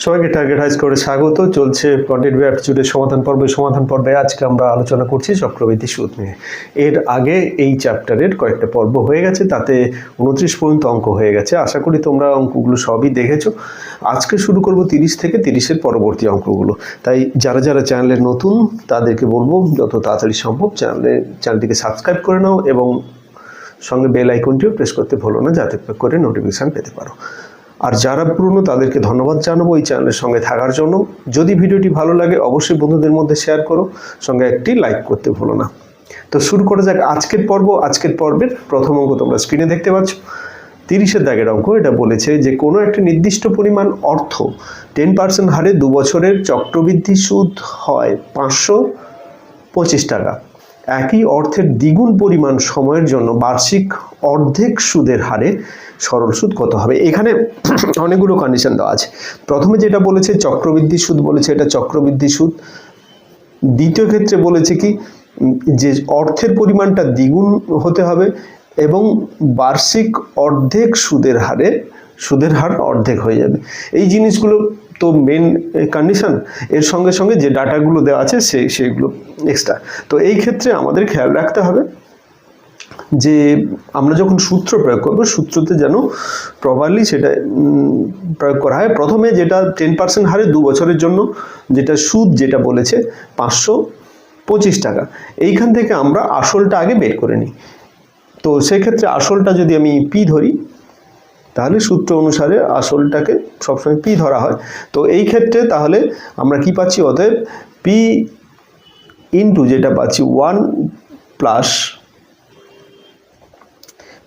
সবাইকে target high স্কোরে স্বাগত। চলছে কোয়ান্টিটেটিভ অ্যাপটিটিউডের সমাধান পর্বে আজকে আমরা আলোচনা করছি চক্রবৃদ্ধি সুদ নিয়ে। এর আগে এই চ্যাপ্টারের কয়েকটা পর্ব হয়ে গেছে, তাতে 29 পর্যন্ত অঙ্ক হয়ে গেছে। আশা করি তোমরা অঙ্কগুলো সবই দেখেছো। আজকে শুরু করব 30 থেকে 30-এর পরবর্তী অঙ্কগুলো। তাই যারা যারা চ্যানেলে নতুন তাদেরকে বলবো যত তাড়াতাড়ি সম্ভব চ্যানেলটিকে সাবস্ক্রাইব করে নাও এবং সঙ্গে বেল আইকনটিও প্রেস করতে ভুলো না, যাতে করে নোটিফিকেশান পেতে পারো। আর যারা পুরনো তাদেরকে ধন্যবাদ জানাবো এই চ্যানেলের সঙ্গে থাকার জন্য। যদি ভিডিওটি ভালো লাগে অবশ্যই বন্ধুদের মধ্যে শেয়ার করো, সঙ্গে একটি লাইক করতে ভুলো না। তো শুরু করা যাক আজকের পর্ব। আজকের পর্বের প্রথম অঙ্ক তোমরা স্ক্রিনে দেখতে পাচ্ছ, 30-এর দাগের অঙ্ক। এটা বলেছে যে কোনো একটা নির্দিষ্ট পরিমাণ অর্থ 10% হারে 2 বছরের চক্রবৃদ্ধি সুদ হয় 525 টাকা। একই অর্থের দ্বিগুণ পরিমাণ সময়ের জন্য বার্ষিক অর্ধেক সুদের হারে সরল সুদ কত হবে? এখানে অনেকগুলো কন্ডিশন দেওয়া আছে। প্রথমে যেটা বলেছে চক্রবৃদ্ধি সুদ বলেছে, এটা চক্রবৃদ্ধি সুদ। দ্বিতীয় ক্ষেত্রে বলেছে কি যে অর্থের পরিমাণটা দ্বিগুণ হতে হবে এবং বার্ষিক অর্ধেক সুদের হার অর্ধেক হয়ে যাবে। এই জিনিসগুলো তো মেন কন্ডিশন। এর সঙ্গে সঙ্গে যে ডাটাগুলো দেওয়া আছে সেইগুলো এক্সট্রা। তো এই ক্ষেত্রে আমাদের খেয়াল রাখতে হবে যে আমরা যখন সূত্র প্রয়োগ করবো, সূত্রতে যেন প্রপারলি সেটা প্রয়োগ করা হয়। প্রথমে যেটা 10% হারে 2 বছরের জন্য যেটা সুদ যেটা বলেছে 525 টাকা, এইখান থেকে আমরা আসলটা আগে বের করে নিই। তো সেক্ষেত্রে আসলটা যদি আমি পি ধরি, তাহলে সূত্র অনুসারে আসলটাকে সবসময় পি ধরা হয়। তো এই ক্ষেত্রে তাহলে আমরা কি পাচ্ছি? অতএব পি ইন্টু যেটা পাচ্ছি 1 প্লাস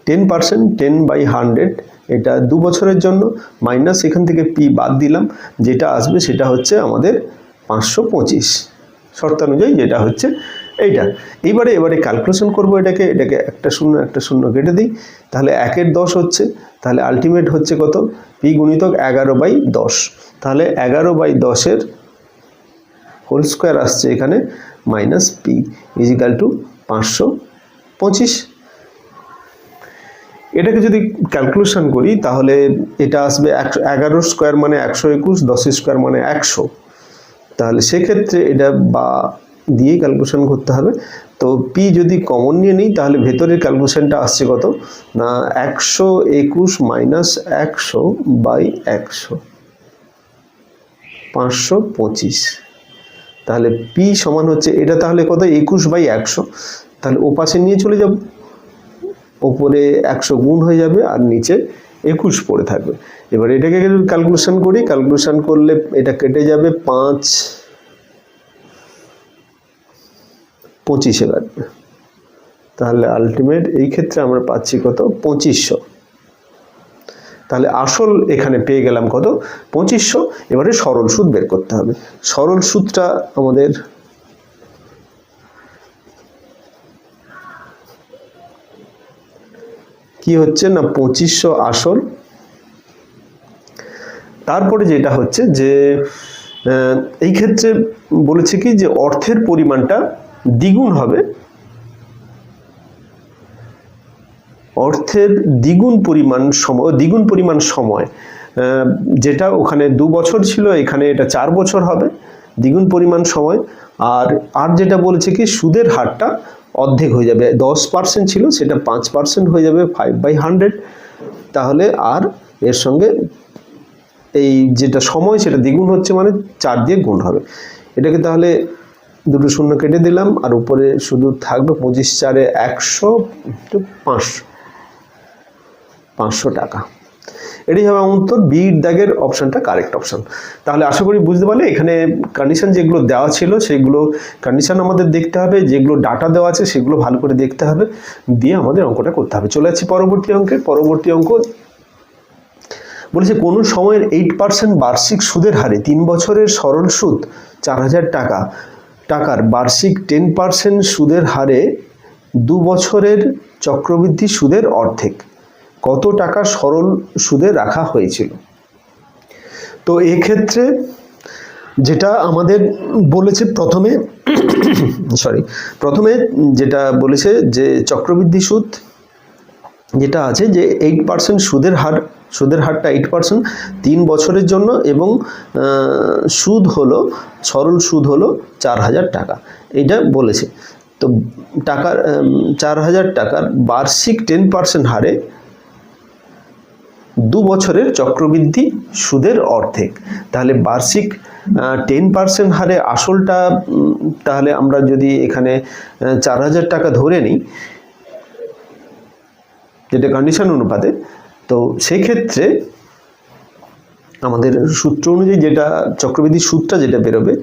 10%, 10/100, এটা 2 বছরের জন্য, মাইনাস এখান থেকে পি বাদ দিলাম, যেটা আসবে সেটা হচ্ছে আমাদের 525 শর্তানুযায়ী, যেটা হচ্ছে এইটা। এবারে ক্যালকুলেশন করব এটাকে একটা শূন্য কেটে দিই, তাহলে 1-এর 10 হচ্ছে, তাহলে আলটিমেট হচ্ছে কত? পি গুণিতক 11/10। তাহলে 11/10-এর হোল স্কোয়ার আসছে এখানে, মাইনাস পি ইজিক্যাল টু 525। এটাকে যদি ক্যালকুলেশন করি তাহলে এটা আসবে 11 স্কোয়ার মানে 121, 10 স্কোয়ার মানে 100। তাহলে সেক্ষেত্রে এটা বা দিয়ে ক্যালকুলেশন করতে হবে। তো পি যদি কমন নিয়ে নিই তাহলে ভেতরের ক্যালকুলেশনটা আসছে কত না 121 মাইনাস 100/100, 525। তাহলে পি সমান হচ্ছে এটা, তাহলে কত? 21/100। তাহলে ও পাশে নিয়ে চলে যাব, ওপরে 100 গুণ হয়ে যাবে আর নিচে 21 পড়ে থাকবে। এবার এটাকে ক্যালকুলেশন করি, ক্যালকুলেশন করলে এটা কেটে যাবে, 5-25-এ কাটবে। তাহলে আলটিমেট এই ক্ষেত্রে আমরা পাচ্ছি কত? 2500। তাহলে আসল এখানে পেয়ে গেলাম কত? 2500। এবারে সরল সুদ বের করতে হবে। সরল সুদটা আমাদের কি হচ্ছে না 2500 আসল। তারপরে যেটা হচ্ছে যে এই ক্ষেত্রে বলেছে কি যে অর্থের পরিমাণটা দ্বিগুণ হবে, অর্থের দ্বিগুণ পরিমাণ সময়, যেটা ওখানে 2 বছর ছিল এখানে এটা 4 বছর হবে, দ্বিগুণ পরিমাণ সময়। আর যেটা বলেছে কি সুদের হারটা অর্ধেক হয়ে যাবে, 10% ছিল সেটা 5% হয়ে যাবে, 5/100। তাহলে আর এর সঙ্গে এই যেটা সময় সেটা দ্বিগুণ হচ্ছে মানে 4 দিয়ে গুণ হবে। এটাকে তাহলে দুটো শূন্য কেটে দিলাম আর উপরে শুধু থাকবে 25×4 100, 500 টাকা। এটাই হবে উত্তর। বির দাগের অপশানটা কারেক্ট অপশান। তাহলে আশা করি বুঝতে পারলে এখানে কন্ডিশন যেগুলো দেওয়া ছিল সেগুলো কন্ডিশন আমাদের দেখতে হবে, যেগুলো ডাটা দেওয়া আছে সেগুলো ভালো করে দেখতে হবে, দিয়ে আমাদের অঙ্কটা করতে হবে। চলে যাচ্ছি পরবর্তী অঙ্ক। বলেছে কোনো সময়ের 8% বার্ষিক সুদের হারে 3 বছরের সরল সুদ 4000 টাকার বার্ষিক 10% সুদের হারে 2 বছরের চক্রবৃদ্ধি সুদের অর্ধেক কত টাকা সরল সুদে রাখা হয়েছিল? তো এক্ষেত্রে যেটা আমাদের বলেছে প্রথমে যেটা বলেছে যে চক্রবৃদ্ধি সুদ যেটা আছে যে 8% সুদের হার সুদের হারটা 8%, 3 বছরের জন্য, এবং সুদ হলো, সরল সুদ হলো 4000 টাকা, এটা বলেছে। তো টাকার 4000 টাকার বার্ষিক 10% হারে 2 বছরের চক্রবৃদ্ধি সুদের অর্ধেক। তাহলে বার্ষিক 10% হারে আসলটা, তাহলে আমরা যদি এখানে 4000 টাকা ধরে নিই, যেটা কন্ডিশন অনুপাতে, তো সেক্ষেত্রে আমাদের সূত্র অনুযায়ী যেটা চক্রবৃদ্ধি সুদটা যেটা বেরোবে,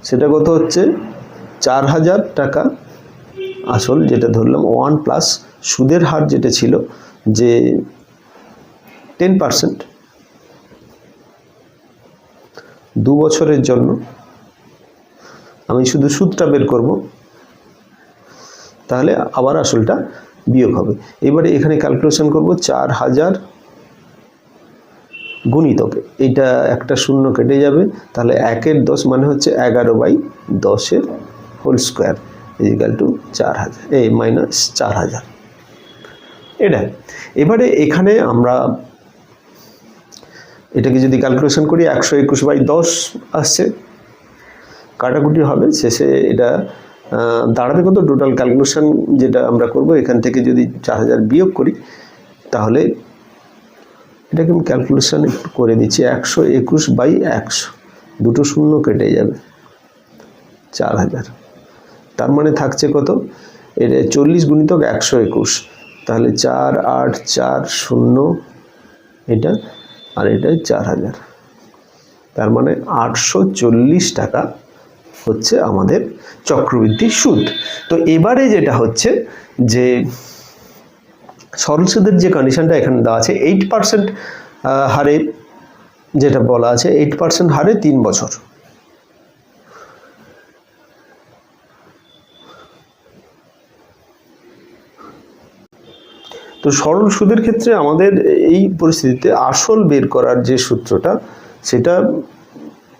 সেটা কত হচ্ছে 4000 টাকা আসল যেটা ধরলাম 1 প্লাস সুদের হার যেটা ছিল যে 10%, 2 বছরের জন্য। আমি শুধু সুদটা বের করব, তাহলে আবার আসলটা বিয়োগ হবে। এবারে এখানে ক্যালকুলেশন করব 4000 গুণিতকে, এটা একটা শূন্য কেটে যাবে, তাহলে 1-এর 10 মানে হচ্ছে 11/10 whole square equal to 4000 minus 4000। এটা এবারে এখানে আমরা এটাকে যদি ক্যালকুলেশন করি 121/10 আসছে, কাটাকুটি হবে, শেষে এটা দাঁড়াবে কত, টোটাল ক্যালকুলেশন যেটা আমরা করব এখান থেকে যদি 4000 বিয়োগ করি, তাহলে এটাকে আমি ক্যালকুলেশন একটু করে দিচ্ছি, 121/100, দুটো শূন্য কেটে যাবে, 4000, তার মানে থাকছে কত, এটা 40 গুণিতক 121, তাহলে 4840 এটা, আর এটা 4000, তার মানে 840 টাকা হচ্ছে আমাদের চক্রবৃদ্ধি সুদ। তো এবারে যেটা হচ্ছে যে সরল সুদের যে কন্ডিশনটা এখানে দেওয়া আছে 8% হারে, যেটা বলা আছে 8% হারে 3 বছর। তো সরল সুদের ক্ষেত্রে আমাদের এই পরিস্থিতিতে আসল বের করার যে সূত্রটা,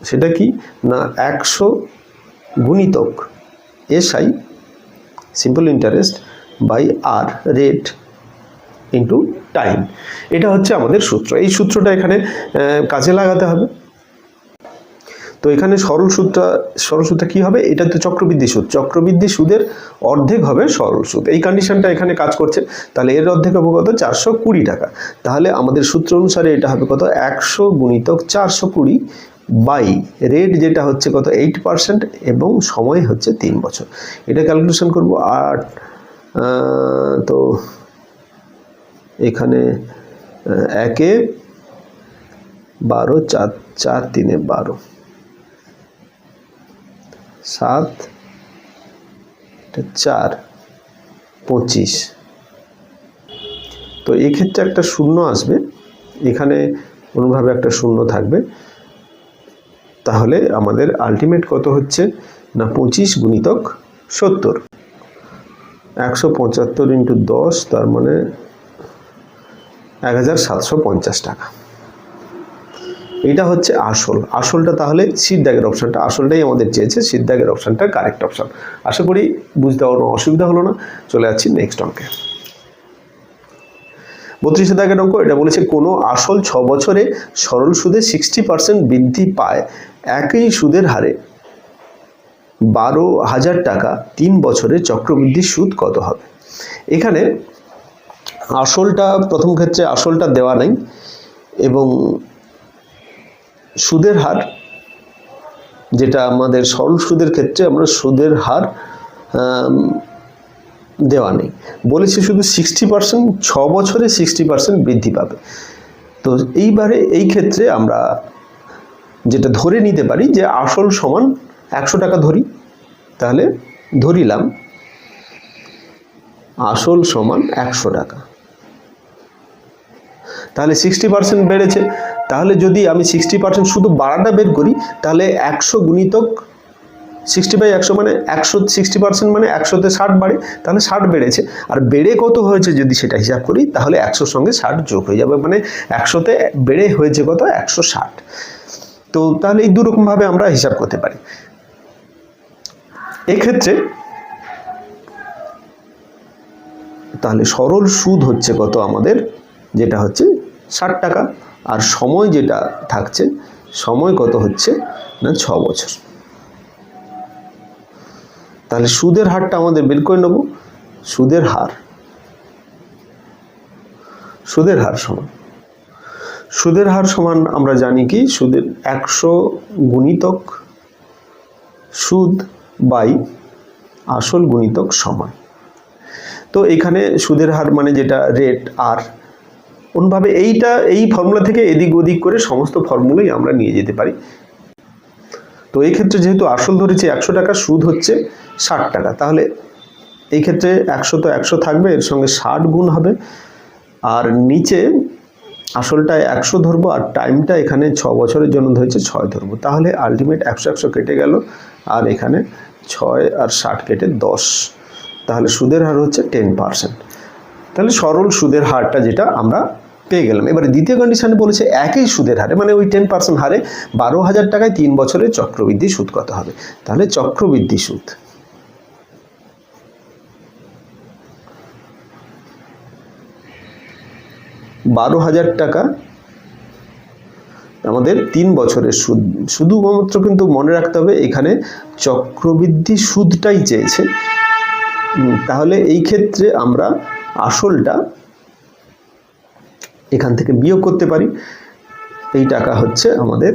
সেটা কি না, 100 গুণিতক SI simple interest by R rate into time, এটা হচ্ছে আমাদের সূত্র। এই সূত্রটা এখানে কাজে লাগাতে হবে। তো এখানে সরল সুদটা কি হবে, এটা তো চক্রবৃদ্ধি সুদ, চক্রবৃদ্ধি সুদের অর্ধেক হবে সরল সুদ, এই কন্ডিশনটা এখানে কাজ করছে। তাহলে এর অর্ধেক হবে কত, 420 টাকা। তাহলে আমাদের সূত্র অনুসারে এটা হবে কত, 100 গুণিতক 420 বাই রেট যেটা হচ্ছে কত 8%, এবং সময় হচ্ছে 3 বছর। এটা ক্যালকুলেশন করব, আর তো এখানে 1-এ 12, 4 3-এ 12, 7 4 25। তো এক্ষেত্রে একটা শূন্য আসবে, এখানে কোনোভাবে একটা শূন্য থাকবে, তাহলে আমাদের আলটিমেট কত হচ্ছে না 25 গুণিতক 70, 175 ইন্টু 10, তার মানে 1750 টাকা। এটা হচ্ছে আসলটা, তাহলে সিট দাগের অপশানটা, আসলটাই আমাদের চেয়েছে, সিট দাগের অপশানটা কারেক্ট অপশান। আশা করি বুঝতে কোনো অসুবিধা হলো না। চলে যাচ্ছি নেক্সট অঙ্কে। 32 দাগের অঙ্ক, এটা বলেছে কোনো আসল 6 বছরে সরল সুদে 60% বৃদ্ধি পায়, একই সুদের হারে 12,000 টাকা 3 বছরে চক্রবৃদ্ধি সুদ কত হবে। এখানে আসলটা, প্রথম ক্ষেত্রে আসলটা দেওয়া নাই, এবং সুদের হার যেটা আমাদের সরল সুদের ক্ষেত্রে আমরা সুদের হার দেওয়া নেই, বলেছে শুধু 60%, 6 বছরে 60% বৃদ্ধি পাবে। তো এইবারে এই ক্ষেত্রে আমরা যেটা ধরে নিতে পারি যে আসল সমান 100 টাকা ধরি, তাহলে ধরিলাম আসল সমান 100 টাকা, তাহলে 60% বেড়েছে। তাহলে যদি আমি 60% শুধু বাড়াটা বের করি, তাহলে 100 গুণিতক 60/100 মানে 60% মানে 100-তে 60 বাড়ে, তাহলে 60 বেড়েছে। আর বেড়ে কত হয়েছে যদি সেটা হিসাব করি, তাহলে 100-র সঙ্গে 60 যোগ হয়ে যাবে, মানে 100-তে বেড়ে হয়েছে কত, 160। তো তাহলে এই দুরকমভাবে আমরা হিসাব করতে পারি। এক্ষেত্রে তাহলে সরল সুদ হচ্ছে কত আমাদের, যেটা হচ্ছে 60 টাকা, আর সময় যেটা থাকছে সময় কত হচ্ছে না 6 বছর। তাহলে সুদের হারটা আমাদের বের করে নেব। সুদের হার সমান আমরা জানি কি, সুদের 100 গুণিতক সুদ বাই আসল গুণিতক সমান। তো এখানে সুদের হার মানে যেটা রেট, আর অন্যভাবে এই ফর্মুলা থেকে এদিক ওদিক করে সমস্ত ফর্মুলাই আমরা নিয়ে যেতে পারি। তো এই ক্ষেত্রে যেহেতু আসল ধরেছি 100 টাকা, সুদ হচ্ছে 60 টাকা, তাহলে এই ক্ষেত্রে 100 তো 100 থাকবে, এর সঙ্গে 60 গুণ হবে, আর নিচে আসলটায় 100 ধরবো, আর টাইমটা এখানে 6 বছরের জন্য ধরেছে 6 ধরবো। তাহলে আলটিমেট 100 কেটে গেল, আর এখানে 6 আর 60 কেটে 10, তাহলে সুদের হার হচ্ছে 10%। তাহলে সরল সুদের হারটা যেটা আমরা পেয়ে গেলাম। এবারে দ্বিতীয় কন্ডিশনে বলেছে একই সুদের হারে, মানে ওই 10% হারে 12,000 টাকায় 3 বছরের চক্রবৃদ্ধি সুদ কত হবে। তাহলে চক্রবৃদ্ধি সুদ টাকা আমাদের 3 বছরের সুদ। শুধুমাত্র কিন্তু মনে রাখতে হবে এখানে চক্রবৃদ্ধি সুদটাই চেয়েছে। তাহলে এই ক্ষেত্রে আমরা আসলটা এখান থেকে বিয়োগ করতে পারি। এই টাকা হচ্ছে আমাদের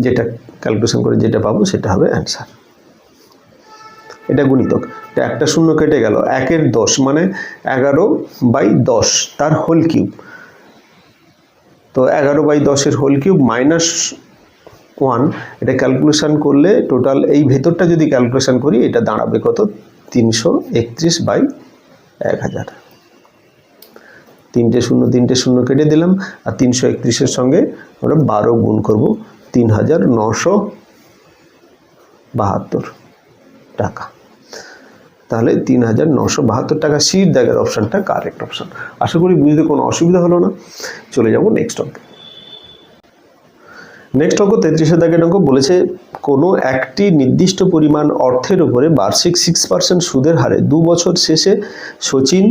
যেটা ক্যালকুলেশন করে যেটা পাবো সেটা হবে অ্যান্সার। এটা গুণিতক, এটা একটা শূন্য কেটে গেল, 1 এর 10 মানে 11/10 তার হোল কিউব। তো 11/10 এর হোল কিউব -1, এটা ক্যালকুলেশন করলে টোটাল এই ভেতরটা যদি ক্যালকুলেশন করি এটা দাঁড়াবে কত, 331/1000। 3টে শূন্য কেটে দিলাম, আর 331-এর সঙ্গে আমরা 12 গুণ করব, 3972 টাকা। তাহলে 3972 টাকা সির দাগের অপশানটা কারেক্ট অপশান। আশা করি বুঝতে কোনো অসুবিধা হলো না। চলে যাব নেক্সট অঙ্কে। নেক্সট অঙ্ক 33 দাগের অঙ্ক বলেছে কোনো একটি নির্দিষ্ট পরিমাণ অর্থের উপরে বার্ষিক 6% সুদের হারে 2 বছর শেষে সচিন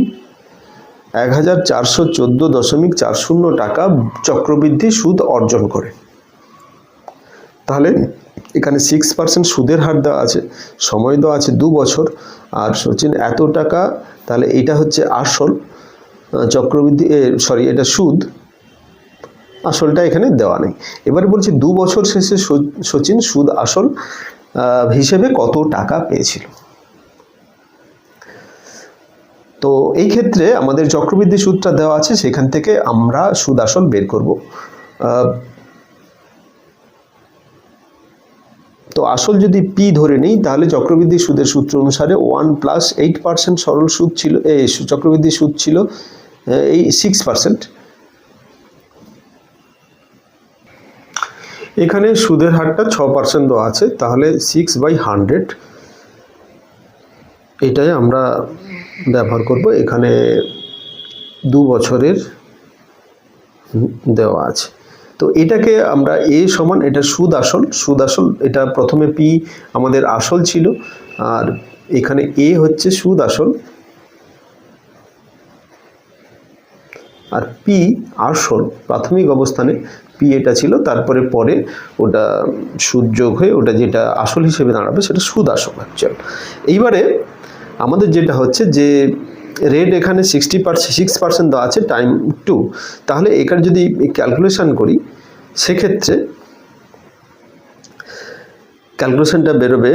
1414.40 টাকা চক্রবৃদ্ধি সুদ অর্জন করে। তাহলে এখানে 6% সুদের হার দেওয়া আছে, সময় দেওয়া আছে 2 বছর, আর সচিন এত টাকা, তাহলে এটা হচ্ছে আসল চক্রবৃদ্ধি, এটা সুদ, আসলটা এখানে দেওয়া নেই। এবারে বলছি 2 বছর শেষে সচিন সুদ আসল হিসেবে কত টাকা পেয়েছিল। তো এই ক্ষেত্রে আমাদের চক্রবৃদ্ধি সুদটা দেওয়া আছে, সেখান থেকে আমরা সুদ আসল বের করব। তো আসল যদি পি ধরে নিই, তাহলে চক্রবৃদ্ধি সুদের সূত্র অনুসারে 1 + 8% সরল সুদ ছিল, চক্রবৃদ্ধি সুদ ছিল এই 6%। এখানে সুদের হারটা 6% দেওয়া আছে, তাহলে 6/100 এটাই আমরা ব্যবহার করব। এখানে 2 বছরের দেওয়া আছে, তো এটাকে আমরা এ সমান, এটা সুদ আসল, এটা প্রথমে পি আমাদের আসল ছিল, আর এখানে এ হচ্ছে সুদ আসল, আর পি আসল প্রাথমিক অবস্থানে পি এটা ছিল, তারপরে পরে ওটা সুদ যোগ হয়ে ওটা যেটা আসল হিসেবে দাঁড়াবে সেটা সুদ আসল অ্যাকচুয়াল। এইবারে আমাদের যেটা হচ্ছে যে রেট এখানে 6% দেওয়া আছে, টাইম 2, তাহলে এখানে যদি ক্যালকুলেশন করি সেক্ষেত্রে ক্যালকুলেশনটা বেরোবে,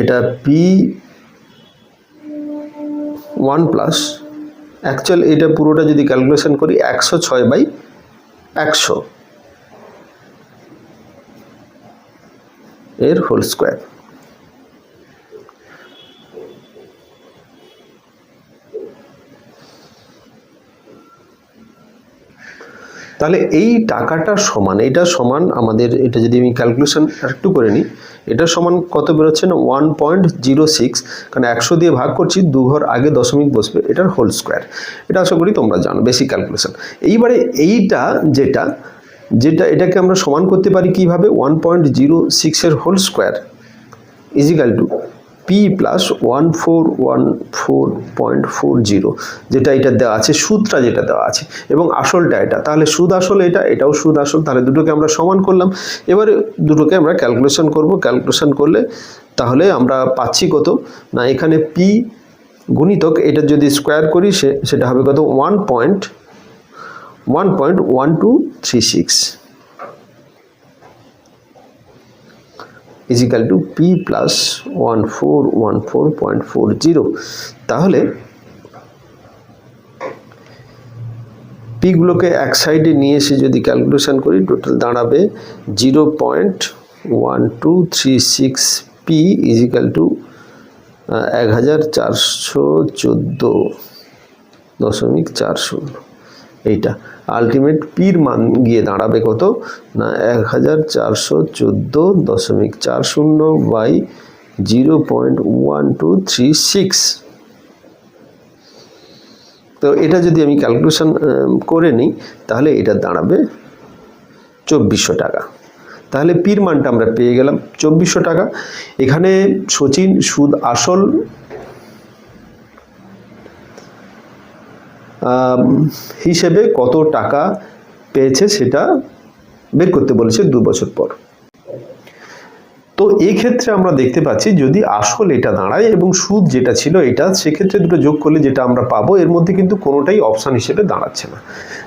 এটা P1+ অ্যাকচুয়াল, এটা পুরোটা যদি ক্যালকুলেশন করি 106/100 এর হোল স্কোয়ার। তাহলে এই টাকাটা সমান, এটা সমান আমাদের, এটা যদি আমি ক্যালকুলেশন একটু করে নিই, এটা সমান কত বেরোচ্ছে না 1.06, কারণ 100 দিয়ে ভাগ করছি, 2 ঘর আগে দশমিক বসবে, এটার হোল স্কোয়ার। এটা আশা করি তোমরা জানো বেসিক ক্যালকুলেশন। এইবারে এইটা যেটা এটাকে আমরা সমান করতে পারি কিভাবে, 1.06 এর whole square equal to P plus 1414.40, যেটা এটা দেওয়া আছে, সুদটা যেটা দেওয়া আছে এবং আসলটা এটা। তাহলে সুদ আসল এটা, এটাও সুদ আসল, তাহলে দুটোকে আমরা সমান করলাম। এবারে দুটোকে আমরা ক্যালকুলেশন করব। ক্যালকুলেশন করলে তাহলে আমরা পাচ্ছি কত না, এখানে পি গুণিতক এটা যদি স্কোয়ার করি সেটা হবে কত 1.1236 ইজিক্যাল টু পি প্লাস 1414.40। তাহলে পিগুলোকে এক সাইডে নিয়ে এসে যদি ক্যালকুলেশন করি, টোটাল দাঁড়াবে 0.1236 পি ইজিক্যাল টু 1414.40। এইটা আলটিমেট পির মান গিয়ে দাঁড়াবে কত না 1414.40 বাই 0.1236। তো এটা যদি আমি ক্যালকুলেশন করে নিই তাহলে এটা দাঁড়াবে 2400 টাকা। তাহলে পির মানটা আমরা পেয়ে গেলাম 2400 টাকা। এখানে সচিন সুদ আসল হিসেবে কত টাকা পেয়েছে সেটা বের করতে বলেছে 2 বছর পর। তো এই ক্ষেত্রে আমরা দেখতে পাচ্ছি যদি আসল এটা দাঁড়ায় এবং সুদ যেটা ছিল এটা, সেক্ষেত্রে দুটো যোগ করলে যেটা আমরা পাবো এর মধ্যে কিন্তু কোনোটাই অপশান হিসেবে দাঁড়াচ্ছে না।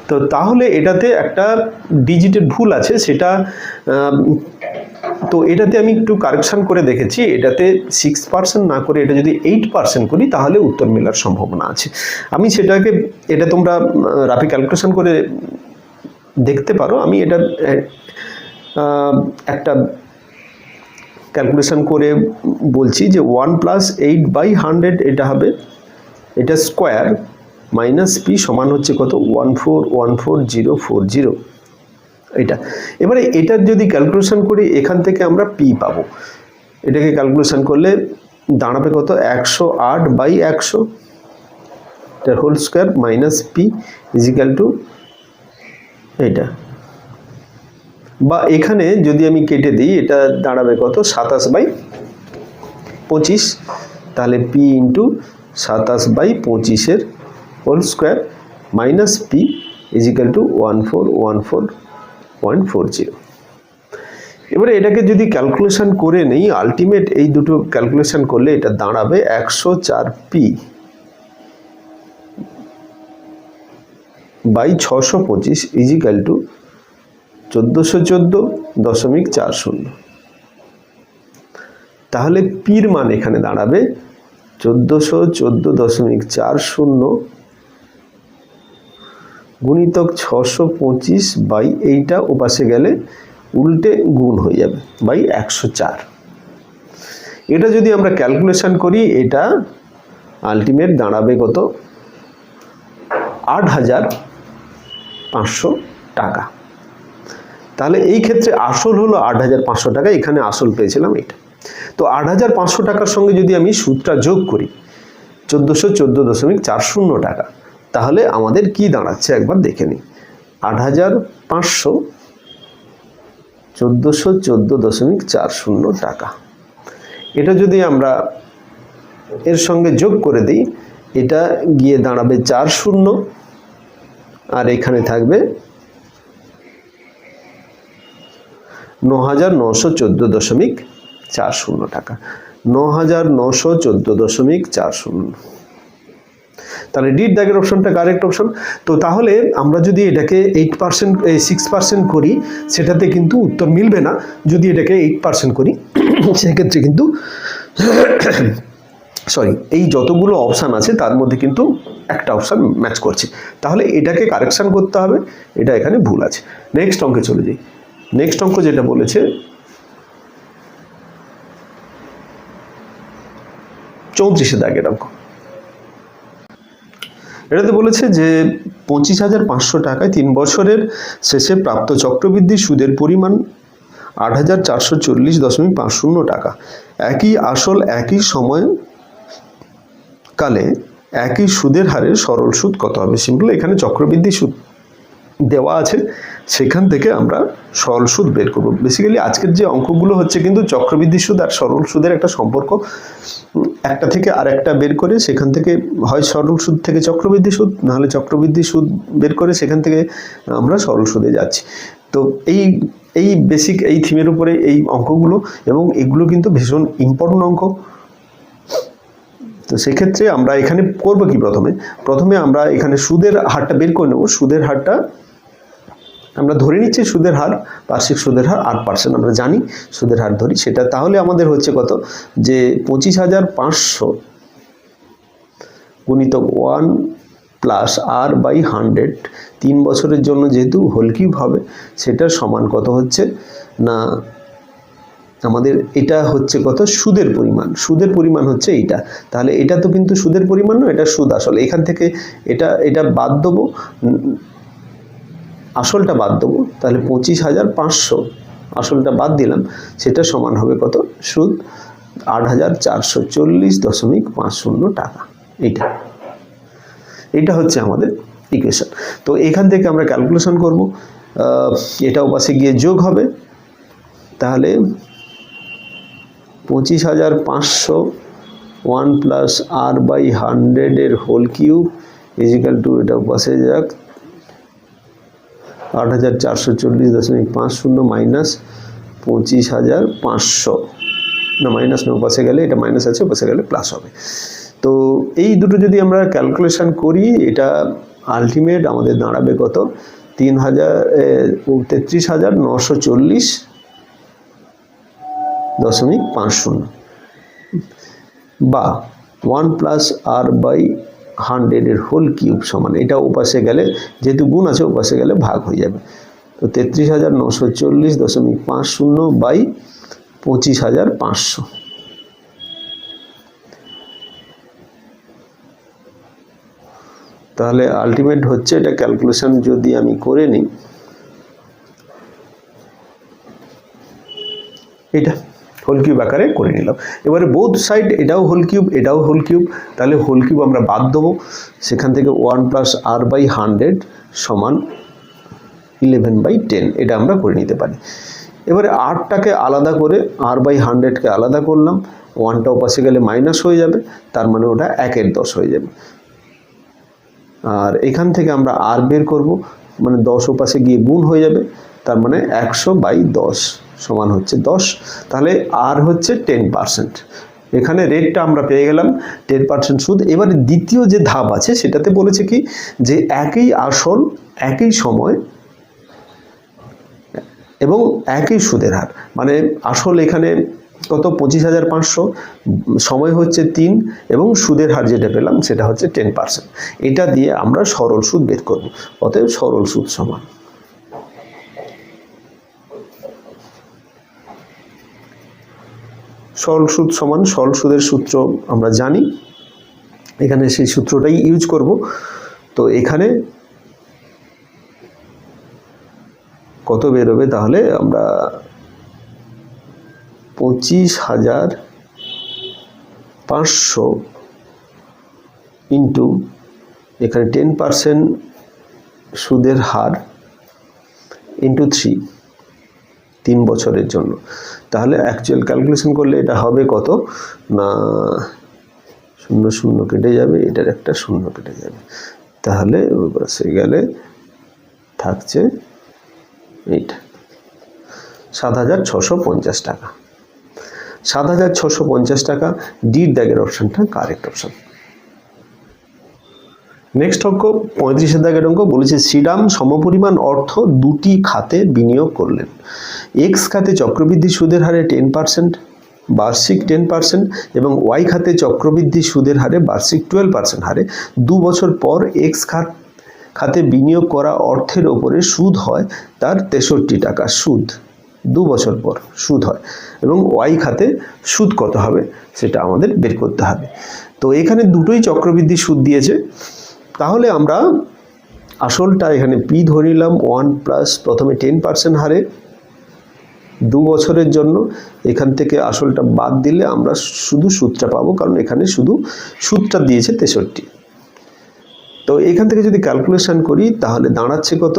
তো তাহলে এটাতে একটা ডিজিটের ভুল আছে, সেটা তো এটাতে আমি একটু কারেকশন করে দেখেছি। এটাতে 6% না করে এটা যদি 8% করি তাহলে উত্তর মেলার সম্ভাবনা আছে। আমি সেটাকে, এটা তোমরা রাফি ক্যালকুলেশন করে দেখতে পারো। আমি এটা একটা ক্যালকুলেশন করে বলছি যে 1 + 8/100 এটা হবে, এটা স্কোয়ার মাইনাস পি সমান হচ্ছে কত 1414,040 এটা। এবারে এটার যদি ক্যালকুলেশন করি এখান থেকে আমরা পি পাবো। এটাকে ক্যালকুলেশন করলে দাঁড়াবে কত 108/100 এটার whole square minus P is equal to এইটা, বা এখানে যদি আমি কেটে দিই এটা দাঁড়াবে কত 27/25। তাহলে P into 27/25 whole square minus P is equal to 1414.40। এবারে এটাকে যদি ক্যালকুলেশন করে নেই, আলটিমেট এই দুটো ক্যালকুলেশন করলে এটা দাঁড়াবে 104 পি বাই 625 ইজিক্যাল টু 1414.40। তাহলে পির মান এখানে দাঁড়াবে 1414.40 গুণিতক 625 বাই এইটা ওপাশে গেলে উল্টে গুণ হয়ে যাবে বাই 104। এটা যদি আমরা ক্যালকুলেশন করি এটা আলটিমেট দাঁড়াবে কত 8,500 টাকা। তাহলে এই ক্ষেত্রে আসল হলো 8,500 টাকা, এখানে আসল পেয়েছিলাম এটা। তো 8,500 টাকার সঙ্গে যদি আমি সুদটা যোগ করি 1414.40 টাকা, তাহলে আমাদের কি দাঁড়াচ্ছে একবার দেখে নিই। 8,500 1414.40 টাকা, এটা যদি আমরা এর সঙ্গে যোগ করে দিই এটা গিয়ে দাঁড়াবে 40 আর এখানে থাকবে 9,914.40 টাকা, 9,914.40। তাহলে ডিড দাগের অপশনটা কারেক্ট অপশন। তো তাহলে আমরা যদি এটাকে 8% 6% করি সেটাতে কিন্তু উত্তর মিলবে না। যদি এটাকে 8% করি সেক্ষেত্রে কিন্তু এই যতগুলো অপশান আছে তার মধ্যে কিন্তু একটা অপশান ম্যাচ করছে। তাহলে এটাকে কারেকশান করতে হবে, এটা এখানে ভুল আছে। নেক্সট অঙ্কে চলে যাই। নেক্সট অঙ্ক যেটা বলেছে 34 দাগের অঙ্ক। এটাতে বলেছে যে 25,500 টাকায় 3 বছরের শেষে প্রাপ্ত চক্রবৃদ্ধি সুদের পরিমাণ 8,440.50 টাকা। একই আসল একই সময় কালে একই সুদের হারে সরল সুদ কত হবে? সিম্পল, এখানে চক্রবৃদ্ধি সুদ দেওয়া আছে, সেখান থেকে আমরা সরল সুদ বের করব। বেসিক্যালি আজকের যে অঙ্কগুলো হচ্ছে কিন্তু চক্রবৃদ্ধি সুদ আর সরল সুদের একটা সম্পর্ক, একটা থেকে আর একটা বের করে সেখান থেকে হয় সরল সুদ থেকে চক্রবৃদ্ধি সুদ, নাহলে চক্রবৃদ্ধি সুদ বের করে সেখান থেকে আমরা সরল সুদে যাচ্ছি। তো এই বেসিক এই থিমের উপরে এই অঙ্কগুলো, এবং এগুলো কিন্তু ভীষণ ইম্পর্টেন্ট অঙ্ক। তো সেক্ষেত্রে আমরা এখানে করব কি, প্রথমে আমরা এখানে সুদের হারটা বের করে নেব। সুদের হারটা আমরা ধরে নিচ্ছি, সুদের হার, বার্ষিক সুদের হার 8%, আমরা জানি সুদের হার ধরি সেটা। তাহলে আমাদের হচ্ছে কত, যে 25,500 গুণিতক 1 প্লাস R/100, 3 বছরের জন্য যেহেতু হোল কিউব হবে, সেটার সমান কত হচ্ছে না, আমাদের এটা হচ্ছে কত, সুদের পরিমাণ। সুদের পরিমাণ হচ্ছে এইটা। তাহলে এটা তো কিন্তু সুদের পরিমাণ নয়, এটা সুদ আসল। এখান থেকে এটা বাদ দেবো, আসলটা বাদ দেবো। তাহলে 25,500 আসলটা বাদ দিলাম, সেটা সমান হবে কত, সুদ 8,440.50 টাকা। এটা হচ্ছে আমাদের ইকুয়েশন। তো এখান থেকে আমরা ক্যালকুলেশন করব, এটাও পাশে গিয়ে যোগ হবে। তাহলে 25,500 1 প্লাস R/100 এর হোল কিউব ইজিক্যাল টু, এটাও পাশে যাক, 8,440.50 মাইনাস 25,500, না মাইনাস নো, পাশে গেলে এটা মাইনাস আছে, পাশে গেলে প্লাস হবে। তো এই দুটো যদি আমরা ক্যালকুলেশন করি, এটা আলটিমেট আমাদের দাঁড়াবে কত, 33,940.50 বা 1 প্লাস R/100 এর হোল কিউব সমান, এটা ওপাশে গেলে যেহেতু গুণ আছে, ওপাশে গেলে ভাগ হয়ে যাবে। তো 33,940.50 বাই 25,500। তাহলে আলটিমেট হচ্ছে, এটা ক্যালকুলেশন যদি আমি করে নিই, এটা হোল কিউব আকারে করে নিলাম। এবারে বোথ সাইড, এটাও হোল কিউব, এটাও হোল কিউব, তাহলে হোল কিউব আমরা বাদ দেবো। সেখান থেকে 1 প্লাস R/100 সমান 11/10, এটা আমরা করে নিতে পারি। এবারে 8টাকে আলাদা করে, R/100কে আলাদা করলাম, 1টা ওপাশে গেলে মাইনাস হয়ে যাবে, তার মানে ওটা 1/10 হয়ে যাবে। আর এখান থেকে আমরা R বের করব, মানে 10 ওপাশে গিয়ে গুণ হয়ে যাবে, তার মানে 100/10 সমান হচ্ছে 10। তাহলে R হচ্ছে 10%। এখানে রেটটা আমরা পেয়ে গেলাম 10% সুদ। এবারে দ্বিতীয় যে ধাপ আছে, সেটাতে বলেছে কি, যে একই আসল, একই সময় এবং একই সুদের হার। মানে আসল এখানে কত, 25,500, সময় হচ্ছে 3, এবং সুদের হার যেটা পেলাম সেটা হচ্ছে 10%। এটা দিয়ে আমরা সরল সুদ বের করব। অতএব সরল সুদ সমান, সরল সুদ সমান, সরল সুদের সূত্র আমরা জানি, এখানে সেই সূত্রটাই ইউজ করব। তো এখানে কত বেরোবে, তাহলে আমরা 25,500 ইন্টু এখানে 10% সুদের হার ইন্টু 3 বছরের জন্য। তাহলে অ্যাকচুয়াল ক্যালকুলেশন করলে এটা হবে কত না, 0 0 কেটে যাবে, এটার একটা 0 কেটে যাবে, তাহলে সে গেলে থাকছে এইটা 7,650 টাকা। 7,650 টাকা, ডির দাগের অপশানটা কারেক্ট অপশান। নেক্সট অঙ্ক 35 দাগের অঙ্ক, বলেছে শ্রীরাম সমপরিমাণ অর্থ দুটি খাতে বিনিয়োগ করলেন। এক্স খাতে চক্রবৃদ্ধি সুদের হারে 10% বার্ষিক 10% এবং ওয়াই খাতে চক্রবৃদ্ধি সুদের হারে বার্ষিক 12% হারে 2 বছর পর এক্স খাতে বিনিয়োগ করা অর্থের ওপরে সুদ হয় তার 63 টাকা। সুদ 2 বছর পর সুদ হয়, এবং ওয়াই খাতে সুদ কত হবে সেটা আমাদের বের করতে হবে। তো এখানে দুটোই চক্রবৃদ্ধি সুদ দিয়েছে। তাহলে আমরা আসলটা এখানে পি ধরে নিলাম, 1 প্লাস প্রথমে 10% হারে 2 বছরের জন্য। এখান থেকে আসলটা বাদ দিলে আমরা শুধু সুদটা পাবো, কারণ এখানে শুধু সুদটা দিয়েছে 63। তো এখান থেকে যদি ক্যালকুলেশন করি তাহলে দাঁড়াচ্ছে কত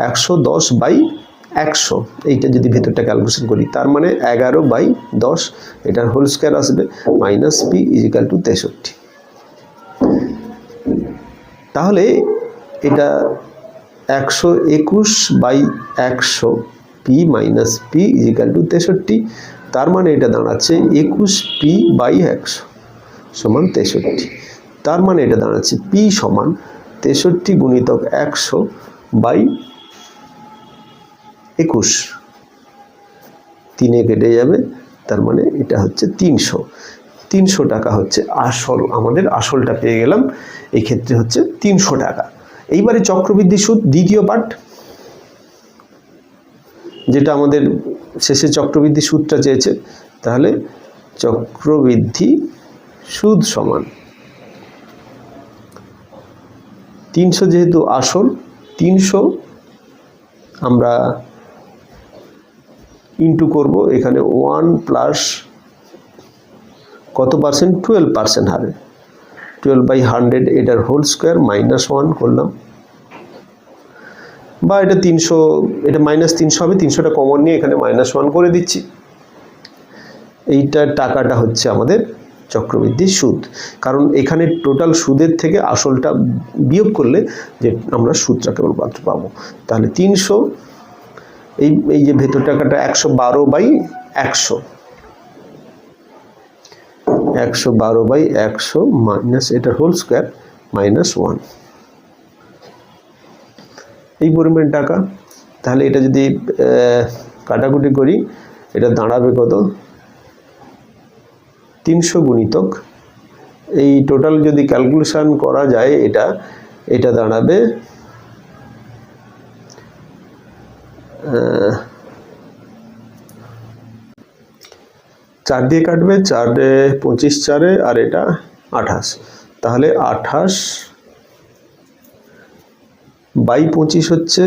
110/100। এইটা যদি ভেতরটা ক্যালকুলেশন করি তার মানে 11/10, এটার হোল স্কয়ার আসবে মাইনাস পি ইজিক্যাল টু 63। তাহলে এটা 121/100 P minus P is equal to 63। তার মানে এটা দাঁড়াচ্ছে 21p/100 সমান 63। তার মানে এটা দাঁড়াচ্ছে পি সমান 63 গুণিতক 100/21, 3 কেটে যাবে, তার মানে এটা হচ্ছে 300 টাকা হচ্ছে আসল, আমাদের আসলটা পেয়ে গেলাম, এই ক্ষেত্রে হচ্ছে 300 টাকা। এইবারে চক্রবৃদ্ধি সুদ দ্বিতীয় পার্ট, যেটা আমাদের শেষে চক্রবৃদ্ধি সুদটা চেয়েছে। তাহলে চক্রবৃদ্ধি সুদ সমান 300, যেহেতু আসল 300 আমরা ইন্টু করব, এখানে 1 প্লাস কত পার্সেন্ট, 12% হারে 12/100, এটার হোল স্কয়ার মাইনাস 1 করলাম, বা এটা 300, এটা মাইনাস 300 হবে, 300টা কমন নিয়ে এখানে মাইনাস 1 করে দিচ্ছি। এইটা টাকাটা হচ্ছে আমাদের চক্রবৃদ্ধি সুদ, কারণ এখানে টোটাল সুদের থেকে আসলটা বিয়োগ করলে যে আমরা সুদটা কেবলমাত্র পাবো। তাহলে 300, এই যে ভেতর টাকাটা 112/100, 112/100 মাইনাস এটার হোল স্কয়ার মাইনাস 1, এই পরিমাণ টাকা। তাহলে এটা যদি কাটাকুটি করি এটা দাঁড়াবে কত, 300 গুণিতক এই টোটাল যদি ক্যালকুলেশন করা যায় এটা দাঁড়াবে 4 দিয়ে কাটবে, 4 25 4, আর এটা 28, তাহলে 28/25 হচ্ছে,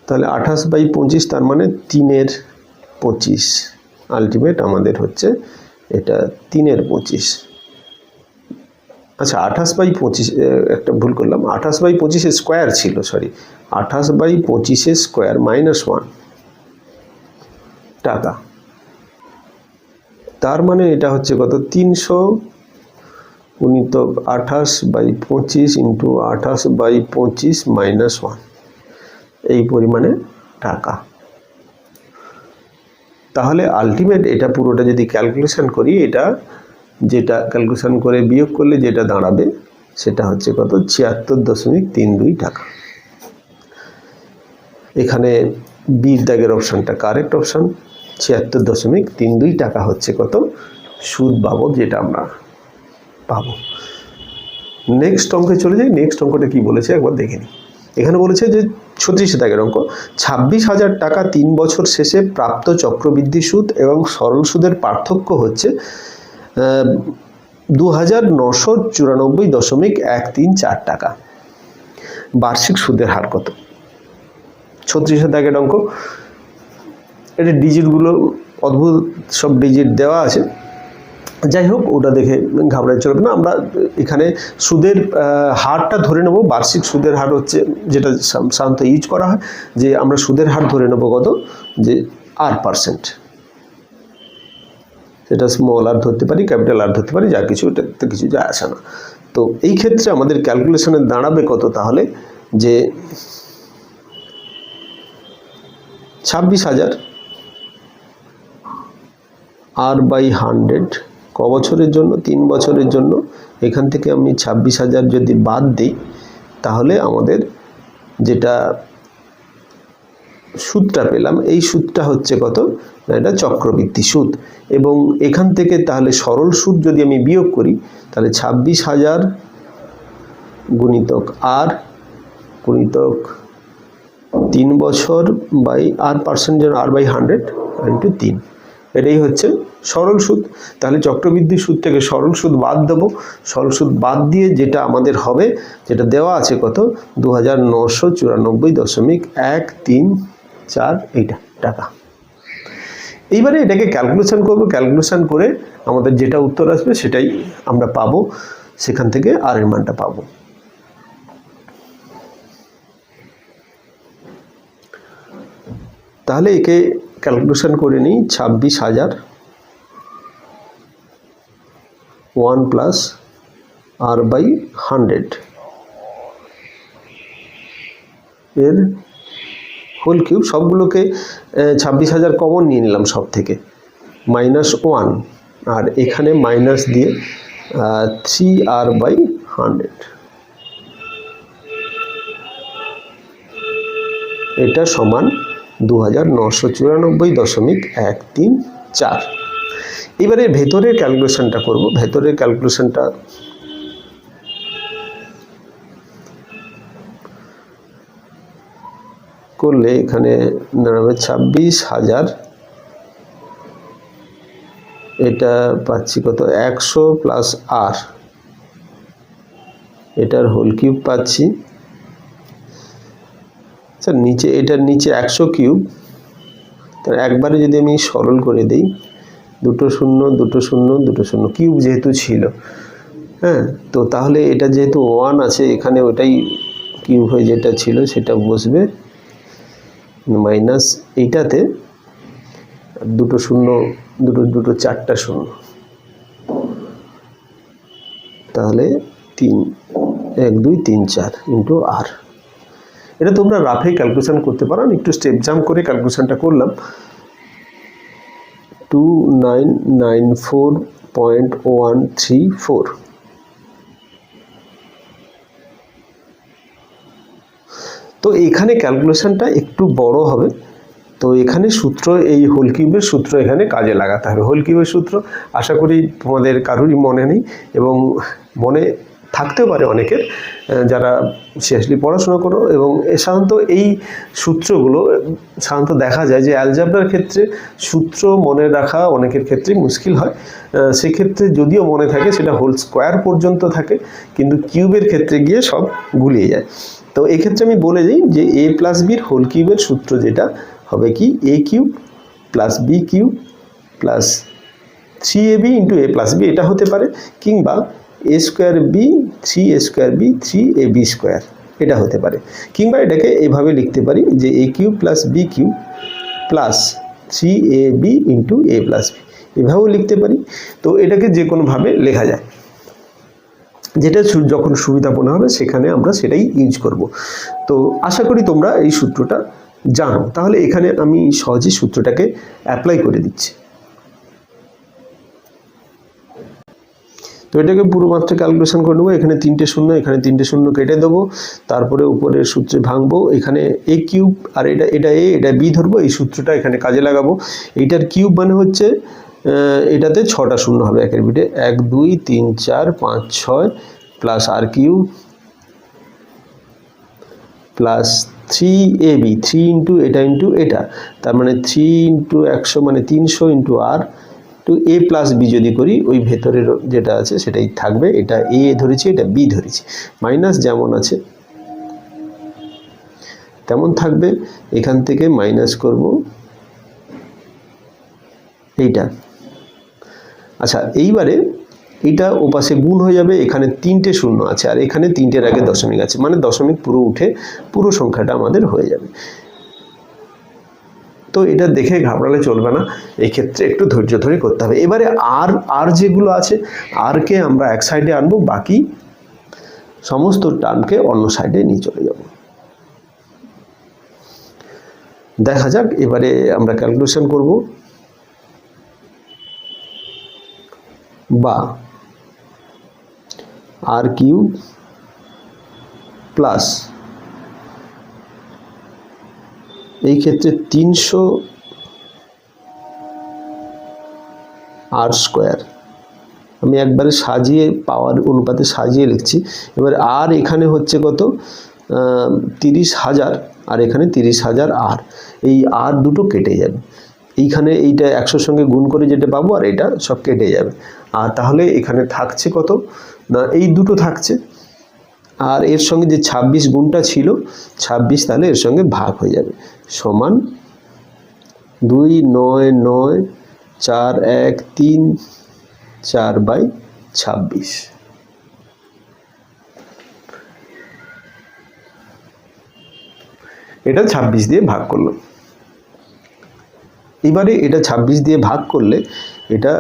তাহলে 28/25 তার মানে 3/25, আলটিমেট আমাদের হচ্ছে এটা 3/25। আচ্ছা 28/25, একটা ভুল করলাম, 28/25 স্কোয়ার ছিল, সরি 28/25 স্কোয়ার মাইনাস 1 টাকা। তার মানে এটা হচ্ছে কত, 300 গুণিতক 28/25 ইন্টু 28/25 মাইনাস 1, এই পরিমাণে টাকা। তাহলে আলটিমেট এটা পুরোটা যদি ক্যালকুলেশন করি, এটা যেটা ক্যালকুলেশন করে বিয়োগ করলে যেটা দাঁড়াবে সেটা হচ্ছে কত, 76.32 টাকা। এখানে বির দাগের অপশানটা কারেক্ট অপশান, 76.32 টাকা হচ্ছে কত সুদ বাবদ যেটা আমরা পাবো। নেক্সট অঙ্কে চলে যাই। নেক্সট অঙ্কটা কি বলেছে একবার দেখে নিই। এখানে বলেছে যে 36 দাগের অঙ্ক, 26,000 টাকা 3 বছর শেষে প্রাপ্ত চক্রবৃদ্ধি সুদ এবং সরল সুদের পার্থক্য হচ্ছে 2,994.134 টাকা। বার্ষিক সুদের হার কত? 36 দাগের অঙ্ক, এটা ডিজিটগুলো অদ্ভুত সব ডিজিট দেওয়া আছে, যাই হোক ওটা দেখে ঘাবড়ায় চলবে না। আমরা এখানে সুদের হারটা ধরে নেব, বার্ষিক সুদের হার হচ্ছে যেটা সাধারণত ইউজ করা হয়, যে আমরা সুদের হার ধরে নেব কত, যে R%, সেটা স্মল আর ধরতে পারি, ক্যাপিটাল আর ধরতে পারি, যা কিছু, এটাতে কিছু যায় আসে না। তো এই ক্ষেত্রে আমাদের ক্যালকুলেশনে দাঁড়াবে কত, তাহলে যে 26,000 R/100 ক বছরের জন্য, 3 বছরের জন্য। এখান থেকে আমি 26,000 যদি বাদ দিই তাহলে আমাদের যেটা সুদটা পেলাম, এই সুদটা হচ্ছে কত, এটা চক্রবৃদ্ধি সুদ। এবং এখান থেকে তাহলে সরল সুদ যদি আমি বিয়োগ করি, তাহলে 26,000 গুণিতক R গুণিতক 3 বছর বাই R% যেন R/100 ইন্টু 3, এটাই হচ্ছে সরল সুদ। তাহলে চক্রবৃদ্ধি সুদ থেকে সরল সুদ বাদ দেবো, সরল সুদ বাদ দিয়ে যেটা আমাদের হবে, যেটা দেওয়া আছে কত, 2,994.134 এইটা টাকা। এইবারে এটাকে ক্যালকুলেশন করব, ক্যালকুলেশন করে আমাদের যেটা উত্তর আসবে সেটাই আমরা পাবো, সেখান থেকে আর এর মানটা পাবো। তাহলে একে ক্যালকুলেশন করে নিই 26,000 1 প্লাস আর বাই 100 এর হোল কিউব। সবগুলোকে 26,000 কমন নিয়ে নিলাম সব থেকে, -1 আর এখানে মাইনাস দিয়ে 3r বাই 100, এটা সমান 2994.134। এবারে ভেতরের ক্যালকুলেশনটা করব। ভেতরের ক্যালকুলেশনটা করলে এখানে দাঁড়াবে 26,000, এটা পাচ্ছি কত 100 প্লাস আর, এটার হোল কিউব পাচ্ছি। আচ্ছা নিচে, এটার নিচে 100 কিউব, তার একবারে যদি আমি সরল করে দিই 2 0 2 0 2 0 কিউব যেহেতু ছিল, হ্যাঁ, তো তাহলে এটা যেহেতু 1 আছে এখানে, ওটাই কিউব হয়ে যেটা ছিল সেটা বসবে, মাইনাস এইটাতে 2 0 2 4টা 0, তাহলে 3 1 2 3 4 ইন্টু আর। এটা তোমরা রাফে ক্যালকুলেশন করতে পারো, আমি একটু স্টেপ জাম্প করে ক্যালকুলেশনটা করলাম। 2994.134। তো এখানে ক্যালকুলেশনটা একটু বড় হবে, তো এখানে সূত্র, এই হোল কিউবের সূত্র এখানে কাজে লাগাতে হবে। হোল কিউবের সূত্র আশা করি তোমাদের কারোরই মনে নেই, এবং মনে থাকতেও পারে অনেকের যারা সিরিয়াসলি পড়াশোনা করো। এবং সাধারণত এই সূত্রগুলো সাধারণত দেখা যায় যে অ্যালজাবরার ক্ষেত্রে সূত্র মনে রাখা অনেকের ক্ষেত্রেই মুশকিল হয়। সেক্ষেত্রে যদিও মনে থাকে সেটা হোল স্কোয়ার পর্যন্ত থাকে, কিন্তু কিউবের ক্ষেত্রে গিয়ে সব গুলিয়ে যায়। তো এক্ষেত্রে আমি বলে দিই যে a প্লাস বির হোল কিউবের সূত্র যেটা হবে কি, a cube plus B cube plus 3ab into a plus B, এটা হতে পারে, কিংবা a square B 3a square B 3ab square, এটা হতে পারে। কিংবা এটাকে এভাবে লিখতে পারি যে a cube plus B cube plus 3ab into a plus B, এভাবেও লিখতে পারি। তো এটাকে যে কোনোভাবে লেখা যায়, যেটা যখন সুবিধা মনে হবে সেখানে আমরা সেটাই ইউজ করব। তো আশা করি তোমরা এই সূত্রটা জানো। তাহলে এখানে আমি সহজেই সূত্রটাকে অ্যাপ্লাই করে দিচ্ছি। তো এটাকে পুরো মাত্রা ক্যালকুলেশন করে নেবো। এখানে 3টে শূন্য, এখানে 3টে শূন্য কেটে দেবো, তারপরে উপরের সূত্রে ভাঙবো। এখানে a কিউব আর এটা a, এটা b ধরবো, এই সূত্রটা এখানে কাজে লাগাবো। এইটার কিউব মানে হচ্ছে এটাতে 6টা শূন্য হবে একের বিটে, 1 2 3 4 5 6 প্লাস আর কিউব প্লাস 3ab, 3 ইন্টু এটা ইন্টু এটা, তার মানে 3 ইন্টু 100 মানে 300 ইন্টু আর টু a প্লাস বি যদি করি, ওই ভেতরের যেটা আছে সেটাই থাকবে। এটা a ধরেছি, এটা b ধরেছি, মাইনাস যেমন আছে তেমন থাকবে। এখান থেকে মাইনাস করব এইটা। আচ্ছা এইবারে এইটা ওপাশে গুণ হয়ে যাবে, এখানে 3টে শূন্য আছে আর এখানে 3টের আগে দশমিক আছে, মানে দশমিক পুরো উঠে পুরো সংখ্যাটা আমাদের হয়ে যাবে। তো এটা দেখে ঘাবড়ালে চলবে না, এই ক্ষেত্রে একটু ধৈর্য ধরে করতে হবে। এবারে আর যেগুলো আছে, আরকে আমরা এক সাইডে আনবো, বাকি সমস্ত টার্মকে অন্য সাইডে নিয়ে চলে যাব। দেখা যাক এবারে আমরা ক্যালকুলেশন করব। বা আর কিউব প্লাস, এই ক্ষেত্রে 300 আর স্কোয়ার, আমি একবারে সাজিয়ে পাওয়ার অনুপাতে সাজিয়ে লিখছি। এবার আর এখানে হচ্ছে কত, 30,000, আর এখানে 30,000 আর, এই আর দুটো কেটে যাবে। এইখানে এইটা 100-র সঙ্গে গুণ করে যেটা পাবো আর এটা সব কেটে যাবে। আর তাহলে এখানে থাকছে কত না, এই দুটো থাকছে, আর এর সঙ্গে যে 26 গুণটা ছিল 26, তাহলে এর সঙ্গে ভাগ হয়ে যাবে, সমান 2 9 9 4 1 3 4/26। এটা 26 দিয়ে ভাগ করলাম। এবারে এটা 26 দিয়ে ভাগ করলে এটা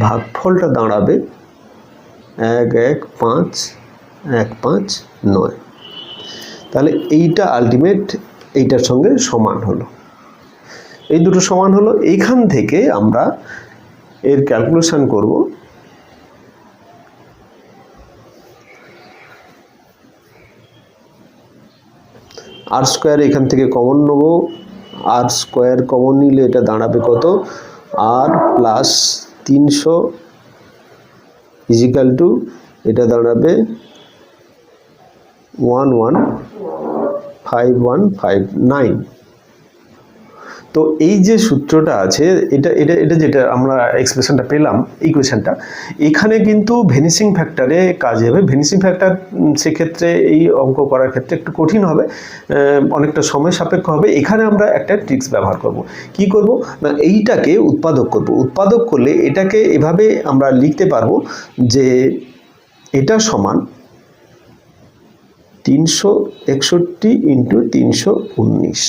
ভাগফলটা দাঁড়াবে 115,159। তাহলে এইটা আলটিমেট এইটার সঙ্গে সমান হলো, এই দুটো সমান হলো। এইখান থেকে আমরা এর ক্যালকুলেশন করব। আর স্কোয়ার এখান থেকে কমন নেব, আর স্কোয়ার কমন নিলে এটা দাঁড়াবে কত, আর প্লাস 300 ইজিক্যাল টু এটা দাঁড়াবে 115159। তো এই যে সূত্রটা আছে, এটা এটা এটা যেটা আমরা এক্সপ্রেশনটা পেলাম, ইকুয়েশনটা, এখানে কিন্তু ভেনিসিং ফ্যাক্টরে কাজ হবে। ভেনিসিং ফ্যাক্টর সেক্ষেত্রে এই অঙ্ক করার ক্ষেত্রে একটু কঠিন হবে, অনেকটা সময় সাপেক্ষ হবে। এখানে আমরা একটা ট্রিক্স ব্যবহার করব। কি করব না, এইটাকে উৎপাদক করব। উৎপাদক করলে এটাকে এভাবে আমরা লিখতে পারবো যে এটা সমান 361 ইন্টু 319।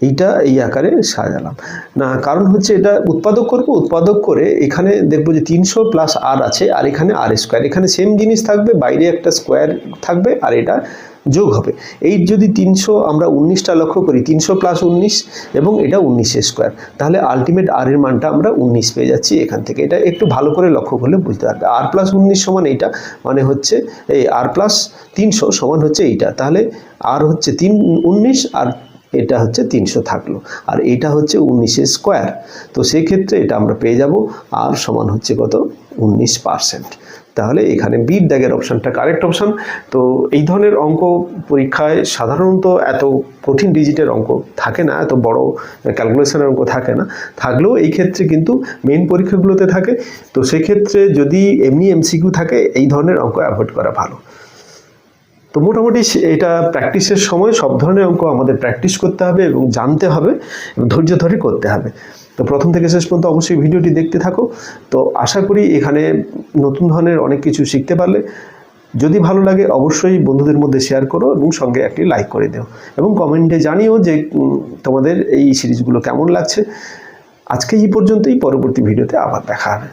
এইটা এই আকারে সাজালাম না, কারণ হচ্ছে এটা উৎপাদক করব। উৎপাদক করে এখানে দেখব যে 300 প্লাস আর আছে, আর এখানে আর স্কোয়ার, এখানে সেম জিনিস থাকবে, বাইরে একটা স্কোয়ার থাকবে, আর এটা যোগ হবে। এই যদি 300 আমরা 19টা লক্ষ্য করি, 300 প্লাস 19 এবং এটা 19 স্কোয়ার, তাহলে আলটিমেট আর এর মানটা আমরা 19 পেয়ে যাচ্ছি এখান থেকে। এটা একটু ভালো করে লক্ষ্য করলে বুঝতে পারবে। আর প্লাস 19 সমান এইটা, মানে হচ্ছে এই আর প্লাস 300 সমান হচ্ছে এইটা। তাহলে আর হচ্ছে 19 আর এটা হচ্ছে 300 থাকলো, আর এটা হচ্ছে 19 স্কোয়ার। তো সেই ক্ষেত্রে এটা আমরা পেয়ে যাব আর সমান হচ্ছে কত, 19%। তাহলে এখানে বির দাগের অপশানটা কারেক্ট অপশান। তো এই ধরনের অঙ্ক পরীক্ষায় সাধারণত এত কঠিন ডিজিটের অঙ্ক থাকে না, এত বড় ক্যালকুলেশনের অঙ্ক থাকে না, থাকলেও এই ক্ষেত্রে কিন্তু মেইন পরীক্ষাগুলোতে থাকে। তো সেক্ষেত্রে যদি এমনি এমসিকিউ থাকে, এই ধরনের অঙ্ক অ্যাভয়েড করা ভালো। তো মোটামুটি এটা প্র্যাকটিসের সময় সব ধরনের অঙ্ক আমাদের প্র্যাকটিস করতে হবে এবং জানতে হবে এবং ধৈর্য ধরে করতে হবে। তো প্রথম থেকে শেষ পর্যন্ত অবশ্যই ভিডিওটি দেখতে থাকো। তো আশা করি এখানে নতুন ধরনের অনেক কিছু শিখতে পারলে। যদি ভালো লাগে অবশ্যই বন্ধুদের মধ্যে শেয়ার করো এবং সঙ্গে একটি লাইক করে দিও, এবং কমেন্টে জানিও যে তোমাদের এই সিরিজগুলো কেমন লাগছে। আজকে এই পর্যন্তই, পরবর্তী ভিডিওতে আবার দেখা হবে।